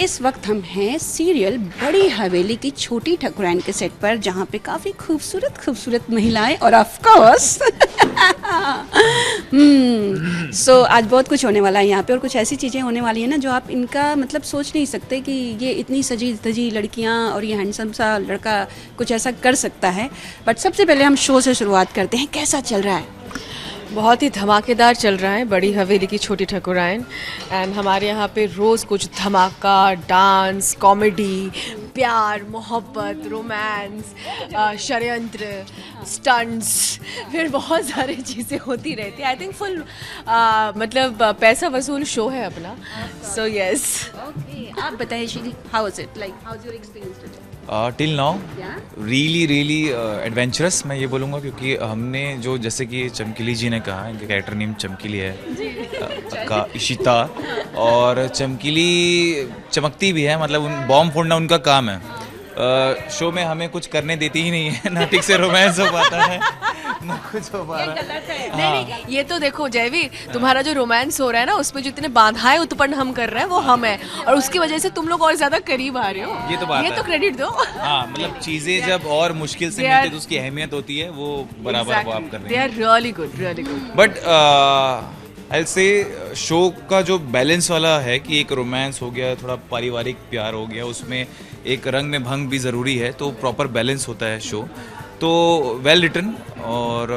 इस वक्त हम हैं सीरियल बड़ी हवेली की छोटी ठाकुराइन के सेट पर, जहाँ पे काफ़ी खूबसूरत खूबसूरत महिलाएं और ऑफ कोर्स सो आज बहुत कुछ होने वाला है यहाँ पे, और कुछ ऐसी चीज़ें होने वाली है ना जो आप इनका मतलब सोच नहीं सकते कि ये इतनी सजी धजी लड़कियाँ और ये हैंडसम सा लड़का कुछ ऐसा कर सकता है। बट सबसे पहले हम शो से शुरुआत करते हैं। कैसा चल रहा है? बहुत ही धमाकेदार चल रहा है बड़ी हवेली की छोटी ठाकुराइन। एंड हमारे यहाँ पे रोज़ कुछ धमाका, डांस, कॉमेडी, प्यार, मोहब्बत, रोमांस, षड्यंत्र, स्टंट्स, फिर बहुत सारी चीज़ें होती रहती है। आई थिंक फुल मतलब पैसा वसूल शो है अपना। So yes. ओके, आप बताइए शीली, how is it, like how is your experience today? Till now really adventurous मैं ये बोलूँगा, क्योंकि हमने जो जैसे कि चमकीली जी ने कहा, इनका कैरेक्टर नेम चमकीली है का इशिता, और चमकीली चमकती भी है, मतलब उन बॉम्ब फोड़ना उनका काम है। शो में हमें कुछ करने देती ही नहीं है, ना ठीक से रोमांस हो पाता है ना कुछ हो पा रहा है। नहीं, ये तो देखो जयवीर, तुम्हारा जो रोमांस हो रहा है ना, उसमें जितने बाधाएं उत्पन्न हम कर रहे हैं वो हम है, और उसकी वजह से तुम लोग और ज्यादा करीब आ रहे हो। ये तो बात ये है। तो क्रेडिट दो। हाँ, मतलब चीजें जब और मुश्किल से मिलती है तो उसकी अहमियत होती है, वो बराबर वो आप कर दे रहे आर हैं। Really good, really good. But I से शो का जो बैलेंस वाला है कि एक रोमांस हो गया, थोड़ा पारिवारिक प्यार हो गया, उसमें एक रंग में भंग भी ज़रूरी है, तो प्रॉपर बैलेंस होता है शो। तो वेल रिटन, और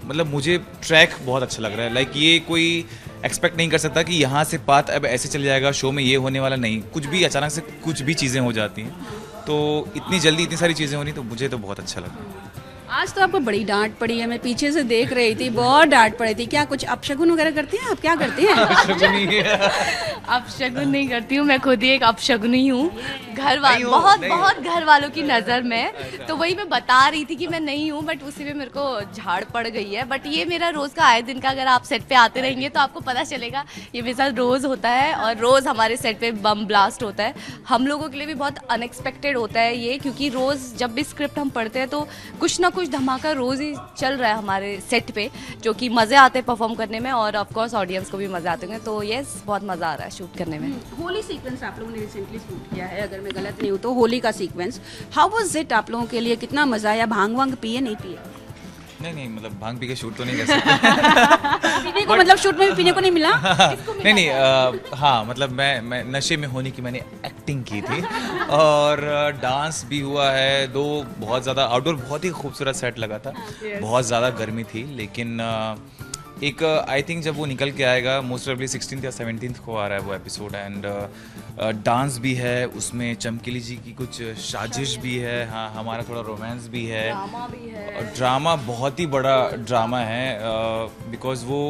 मतलब मुझे ट्रैक बहुत अच्छा लग रहा है। लाइक ये कोई एक्सपेक्ट नहीं कर सकता कि यहाँ से बात अब ऐसे चल जाएगा, शो में ये होने वाला नहीं, कुछ भी अचानक से कुछ भी चीज़ें हो जाती हैं, तो इतनी जल्दी इतनी सारी चीज़ें होनी, तो मुझे तो बहुत अच्छा लगा। आज तो आपको बड़ी डांट पड़ी है, मैं पीछे से देख रही थी, बहुत डांट पड़ी थी। क्या कुछ अपशगुन वगैरह करती हैं आप? क्या करती हैं? अपशगुन नहीं करती हूँ, मैं खुद ही एक अपशगुनी हूँ। घर वाले बहुत घर वालों की नज़र में, तो वही मैं बता रही थी कि मैं नहीं हूँ, बट उसी में मेरे को झाड़ पड़ गई है। बट ये मेरा रोज़ का आए दिन का, अगर आप सेट पे आते रहेंगे तो आपको पता चलेगा, ये मेरे साथ रोज़ होता है, और रोज़ हमारे सेट पे बम ब्लास्ट होता है। हम लोगों के लिए भी बहुत अनएक्सपेक्टेड होता है ये, क्योंकि रोज़ जब भी स्क्रिप्ट हम पढ़ते हैं तो कुछ ना कुछ धमाका रोज़ ही चल रहा है हमारे सेट पे, जो कि मज़े आते हैं परफॉर्म करने में, और ऑफ कोर्स ऑडियंस को भी मज़े आते होंगे। तो यस, बहुत मज़ा आ रहा है शूट करने में। होली सीक्वेंस आप लोगों ने रिसेंटली शूट किया है, अगर मैं गलत नहीं हूँ तो होली का सीक्वेंस, हाउ वाज इट आप लोगों के लिए? कितना मजा आया? भांग वांग पिए नहीं पिए? नहीं, मतलब भांग पी के शूट तो नहीं कर सकते। पीने को मतलब शूट में भी पीने को नहीं मिला? नहीं, हाँ, मतलब मैं नशे में होने की मैंने एक्टिंग की थी, और डांस भी हुआ है। दो बहुत ज़्यादा आउटडोर बहुत ही खूबसूरत सेट लगा था, बहुत ज़्यादा गर्मी थी, लेकिन एक आई थिंक जब वो निकल के आएगा, मोस्ट प्रोबेबली 16 या 17 को आ रहा है वो एपिसोड, एंड डांस भी है उसमें, चमकीली जी की कुछ साजिश भी है, हाँ, हमारा थोड़ा रोमांस भी है, और ड्रामा बहुत ही बड़ा ड्रामा है, बिकॉज वो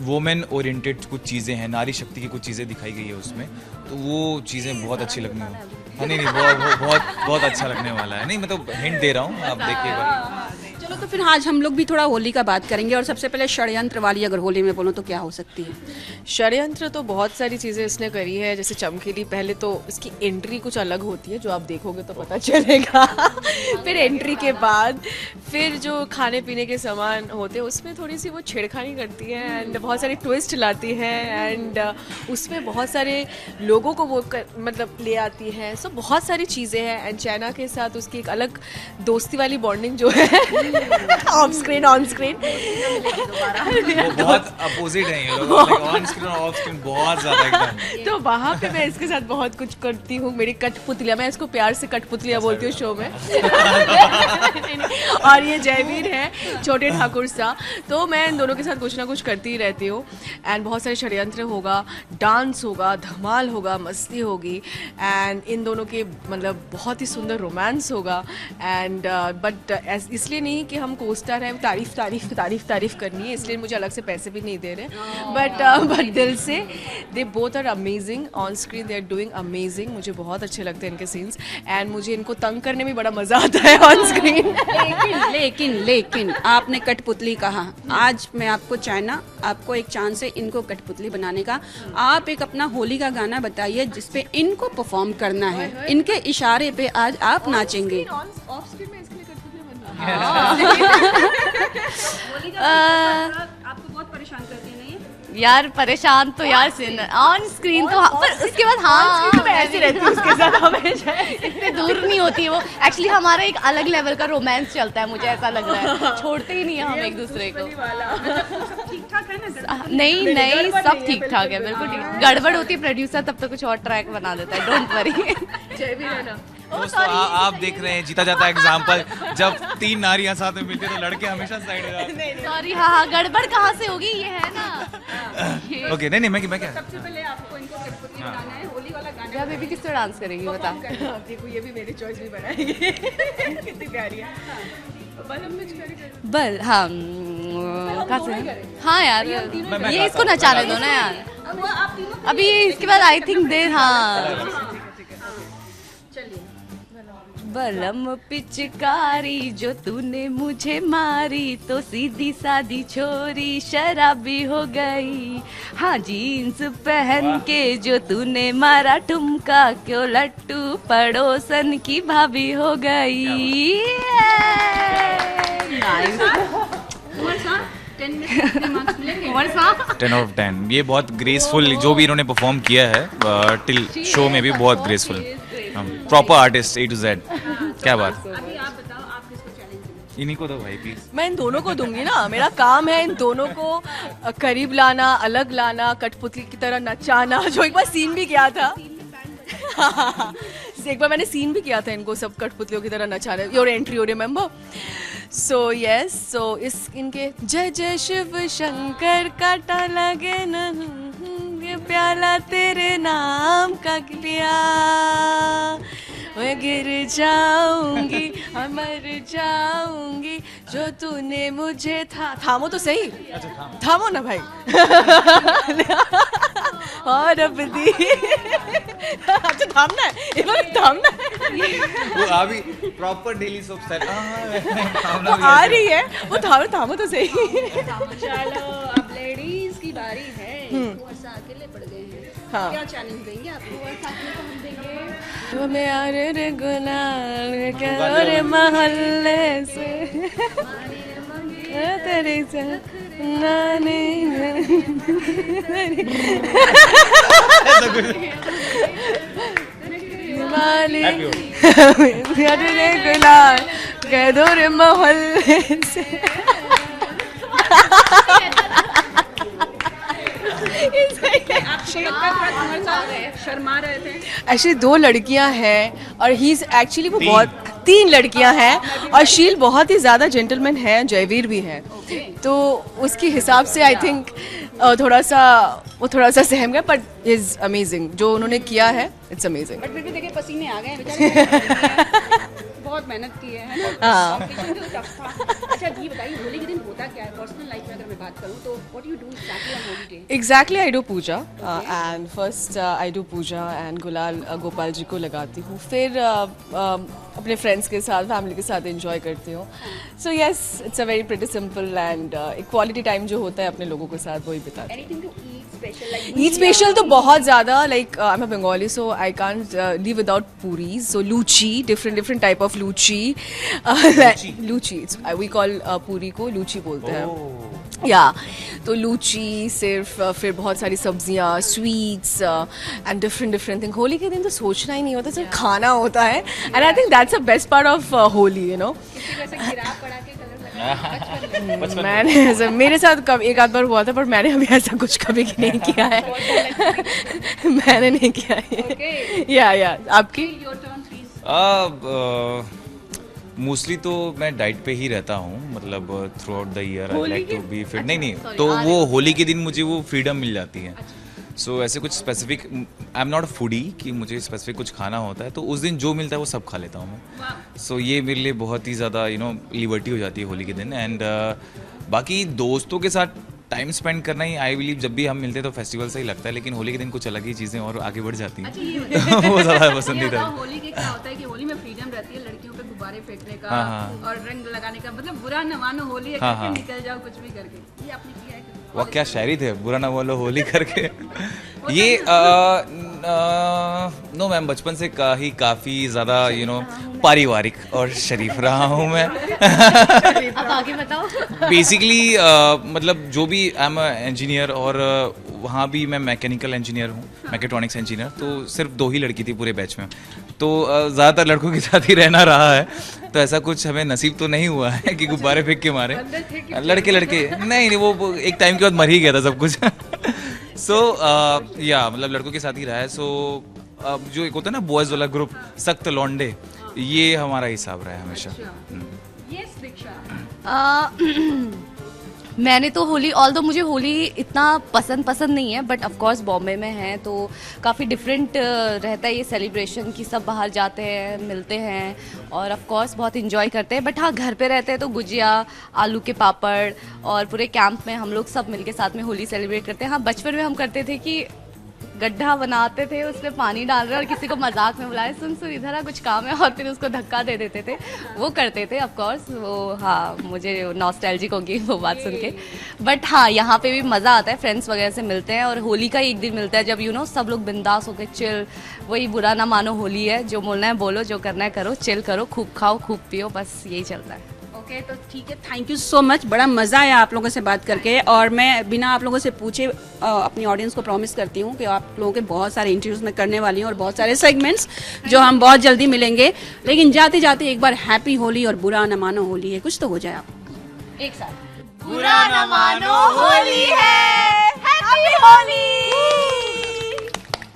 वोमेन ओरिएंटेड कुछ चीज़ें हैं, नारी शक्ति की कुछ चीज़ें दिखाई गई है उसमें, तो वो चीज़ें बहुत अच्छी लगने वाली है। नहीं, बहुत अच्छा लगने वाला है। नहीं, मतलब हिंट दे रहा हूँ, आप देखिएगा। चलो तो फिर आज हम लोग भी थोड़ा होली का बात करेंगे, और सबसे पहले षड्यंत्र वाली अगर होली में बोलूँ तो क्या हो सकती है? षड्यंत्र तो बहुत सारी चीज़ें इसने करी है। जैसे चमकीली, पहले तो इसकी एंट्री कुछ अलग होती है, जो आप देखोगे तो पता चलेगा। फिर एंट्री के बाद फिर जो खाने पीने के सामान होते हैं उसमें थोड़ी सी वो छेड़खानी करती है, एंड बहुत सारी ट्विस्ट लाती है, एंड उसमें बहुत सारे लोगों को वो मतलब ले आती है। सो बहुत सारी चीज़ें हैं, एंड चैना के साथ उसकी एक अलग दोस्ती वाली बॉन्डिंग जो है ऑफ स्क्रीन ऑन स्क्रीन बहुत अपोजिट है ये लोग, ऑन स्क्रीन और ऑफ स्क्रीन बहुत ज्यादा एकदम। तो वहाँ पे मैं इसके साथ बहुत कुछ करती हूँ। मेरी कठपुतलियाँ, मैं इसको प्यार से कठपुतलियाँ बोलती हूँ शो में। और ये जयवीर है, छोटे ठाकुर सा, तो मैं इन दोनों के साथ कुछ ना कुछ करती ही रहती हूँ। एंड बहुत सारे षड्यंत्र होगा, डांस होगा, धमाल होगा, मस्ती होगी, एंड इन दोनों के मतलब बहुत ही सुंदर रोमांस होगा। एंड बट इसलिए नहीं कि हम कोस्टार हैं, तारीफ करनी है, इसलिए मुझे अलग से पैसे भी नहीं दे रहे, बट दिल से they both are amazing on screen, they are doing amazing. मुझे बहुत अच्छे लगते हैं इनके सीन्स, एंड मुझे इनको तंग करने में बड़ा मजा आता है ऑन स्क्रीन। लेकिन आपने कठपुतली कहा, आज मैं आपको चाइना, आपको एक चांस है इनको कठपुतली बनाने का। आप एक अपना होली का गाना बताइए जिसपे इनको परफॉर्म करना है, इनके इशारे पे आज आप नाचेंगे। ऑफ स्क्रीन में इसके लिए कठपुतलियाँ बनना आपको बहुत परेशान करती है नहीं? यार परेशान तो यार ऑन स्क्रीन तो पर उसके बाद हाँ तो मैं ऐसे रहती हूँ उसके साथ हमेशा। इतने दूर नहीं होती वो। एक्चुअली हमारा एक अलग लेवल का रोमांस चलता है, मुझे ऐसा लग रहा है, छोड़ते ही नहीं है हम एक दूसरे को। ठीक ठाक है ना? नहीं नहीं सब ठीक ठाक है, बिल्कुल ठीक। गड़बड़ होती है प्रोड्यूसर तब तो कुछ और ट्रैक बना देता है, डोंट वरी। जय भी है ना। दोस्तों आप देख रहे हैं जीता जाता एग्जाम्पल, जब 3 नारियां साथ में मिलती है तो लड़के हमेशा साइड में जाते हैं। सॉरी हाँ गड़बड़ कहाँ से होगी, ये है ना। ओके नहीं मैं क्या सबसे पहले आपको इनको कठपुतली बनाना है, होली वाला गाना। या बेबी किस तरह डांस करेगी बता। देखो ये भी मेरी चॉइस भी बनाएगी। कितनी प्यारी है। बल हम कुछ करें। बल हाँ कहाँ से? हाँ यार ये इसको नचाने दो ना यार। अभी इसके बाद आई थिंक देर हाँ बलम पिचकारी जो तूने मुझे मारी तो सीधी सादी छोरी शराबी हो गई। हाँ जीन्स पहन के जो तूने मारा ठुमका क्यों लट्टू पड़ोसन की भाभी हो गई। टेन में से कितने मार्क्स मिलेंगे? 10 आउट ऑफ 10। ये बहुत ग्रेसफुल जो भी इन्होंने परफॉर्म किया है टिल शो में भी बहुत graceful, proper artist A to Z। क्या बात। अभी आप बताओ आप किसको चैलेंज देंगे? इन्हीं को दो भाई प्लीज। मैं इन दोनों को दूंगी ना, मेरा काम है इन दोनों को करीब लाना, अलग लाना, कठपुतली की तरह नचाना, जो एक बार सीन भी किया था। एक बार मैंने सीन भी किया था इनको सब कठपुतलियों की तरह नचाने, your entry you remember. So yes, so इस इनके जय जय शिव शंकर काटा लगे न ये प्याला तेरे नाम का पिया, मैं गिर जाऊंगी मर जाऊंगी जो तूने मुझे थामो तो सही, थामो ना भाई। और अब दी अच्छा थामना है, इन्होंने थामना है। वो अभी प्रॉपर डेली सोप सेट वो आ रही है, वो थामो तो सही। चलो अब लेडीज की बारी है। वर्षा अकेले पड़ गए हैं, हाँ। क्या चैलेंज देंगे आपको? वर्षा के लिए तो हम देंगे वो मैं आ रे गुलाल क्या रे मोहल्ले से तेरे से नानी वाली रे गुलाल कह दो रे मोहल्ले से। शर्मा रहे थे। एक्चुअली 2 लड़कियां हैं और ही एक्चुअली वो बहुत 3 लड़कियां हैं और शील बहुत ही ज़्यादा जेंटलमैन है, जयवीर भी है, तो उसके हिसाब से आई थिंक थोड़ा सा सहम गया, बट इज़ अमेजिंग जो उन्होंने किया है, इट्स अमेजिंग। बट फिर भी देखिए पसीने आ गए हैं बेचारे, बहुत मेहनत की है ना। हाँ। Occasion तो tough था। अच्छा ये बताइए होली के दिन होता क्या है पर्सनल लाइफ में? अगर मैं बात करूँ तो what you do exactly on Holi day? Exactly I do puja and first I do puja and gulal Gopal जी को लगाती हूँ, फिर अपने फ्रेंड्स के साथ फैमिली के साथ एंजॉय करती हूँ। So yes it's a very pretty simple and quality time जो होता है अपने लोगों के साथ वही बिताती हूँ। Anything to eat special like eat special तो बहुत ज़्यादा, like I am a Bengali so I can't live without puris, so luchi, different type of luchi, luchi we call puri को लूची बोलते हैं या। तो लूची सिर्फ फिर बहुत सारी सब्जियां, sweets and different thing. Holi के दिन तो सोचना ही नहीं होता, सिर्फ खाना होता है and I think that's the best part of Holi, you know. मैंने ऐसा मेरे साथ कब एक आध बार हुआ था, पर मैंने अभी ऐसा कुछ कभी नहीं किया है। मैंने नहीं किया है। या आपकी? मोस्टली तो मैं डाइट पे ही रहता हूँ, मतलब throughout the year I like to be fit. नहीं तो वो होली के दिन मुझे वो फ्रीडम मिल जाती है। सो ऐसे कुछ specific I am not foodie कि मुझे स्पेसिफिक कुछ खाना होता है, तो उस दिन जो मिलता है वो सब खा लेता हूँ मैं। सो ये मेरे लिए बहुत ही ज़्यादा लिबर्टी हो जाती है होली के दिन। एंड बाकी दोस्तों के साथ टाइम स्पेंड करना ही आई बिलीव जब भी हम मिलते हैं तो फेस्टिवल से ही लगता है, लेकिन होली के दिन कुछ अलग ही चीज़ें और आगे बढ़ जाती हैं। वो ज़्यादा पसंदीदा है। होली के क्या होता है कि होली में फ्रीडम रहती है लड़कियों पे गुब्बारे फेंकने का हाँ। और रंग लगाने का, मतलब बुरा न मानो होली है हाँ, करके हाँ। निकल जाओ कुछ भी करके। ये आपने किया है? वाह क्या शायरी थे, बुरा ना बोलो होली करके। ये नो मैम, बचपन से काफ़ी ज़्यादा पारिवारिक और शरीफ रहा हूँ मैं। अब आगे बताओ। बेसिकली मतलब जो भी आई एम इंजीनियर, और वहाँ भी मैं मैकेनिकल इंजीनियर हूँ, मैकेट्रॉनिक्स इंजीनियर। तो सिर्फ 2 ही लड़की थी पूरे बैच में, तो ज़्यादातर लड़कों के साथ ही रहना रहा है। तो ऐसा कुछ हमें नसीब तो नहीं हुआ है कि गुब्बारे फेंक के मारे। लड़के नहीं, वो एक टाइम के बाद मर ही गया था सब कुछ। सो या मतलब लड़कों के साथ ही रहा है। सो जो एक होता है ना बॉयज़ वाला ग्रुप, सख्त लौंडे, ये हमारा हिसाब रहा है हमेशा। मैंने तो होली, ऑल दो मुझे होली इतना पसंद नहीं है, बट ऑफ कोर्स बॉम्बे में है तो काफ़ी डिफरेंट रहता है ये सेलिब्रेशन कि सब बाहर जाते हैं, मिलते हैं और ऑफ कोर्स बहुत इंजॉय करते हैं। बट हाँ, घर पे रहते हैं तो गुजिया, आलू के पापड़ और पूरे कैंप में हम लोग सब मिलके साथ में होली सेलिब्रेट करते हैं। हाँ, बचपन में हम करते थे कि गड्ढा बनाते थे, उसमें पानी डाल रहे और किसी को मजाक में बुलाए, सुन इधर आ कुछ काम है, और फिर उसको धक्का दे देते थे। वो करते थे ऑफ कोर्स। वो हाँ, मुझे नॉस्टैल्जिक होगी वो बात सुन के। बट हाँ, यहाँ पे भी मज़ा आता है, फ्रेंड्स वगैरह से मिलते हैं। और होली का एक दिन मिलता है जब सब लोग बिंदास होकर चिल, वही बुरा ना मानो होली है, जो बोलना है बोलो, जो करना है करो, चिल करो, खूब खाओ खूब पियो, बस यही चलता है। ओके, तो ठीक है, थैंक यू सो मच। बड़ा मज़ा आया आप लोगों से बात करके, और मैं बिना आप लोगों से पूछे अपनी ऑडियंस को प्रॉमिस करती हूँ कि आप लोगों के बहुत सारे इंटरव्यूज़ मैं करने वाली हूँ और बहुत सारे सेगमेंट्स जो हम बहुत जल्दी मिलेंगे। लेकिन जाते जाते एक बार हैप्पी होली और बुरा न मानो होली है, कुछ तो हो जाए आप एक साथ, बुरा न मानो होली है, happy Holi.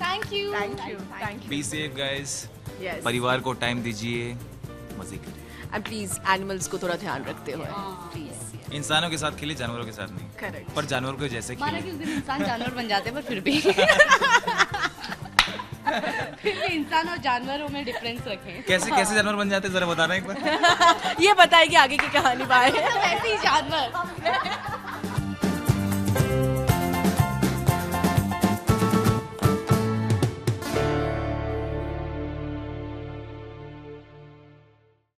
Thank you. Be safe guys, Yes. परिवार को टाइम दीजिए, मजे करिए। एंड प्लीज एनिमल्स को थोड़ा ध्यान रखते हुए। इंसानों के साथ खेलिए, जानवरों के साथ नहीं। Correct. पर जानवरों के जैसे माना कि खेलिए। उस दिन इंसान जानवर बन जाते हैं, पर फिर भी इंसान और जानवरों में डिफरेंस रखें। कैसे जानवर बन जाते हैं, जरा बताना एक बार। ये बताएगी आगे की कहानी। बाय। वैसे ही जानवर।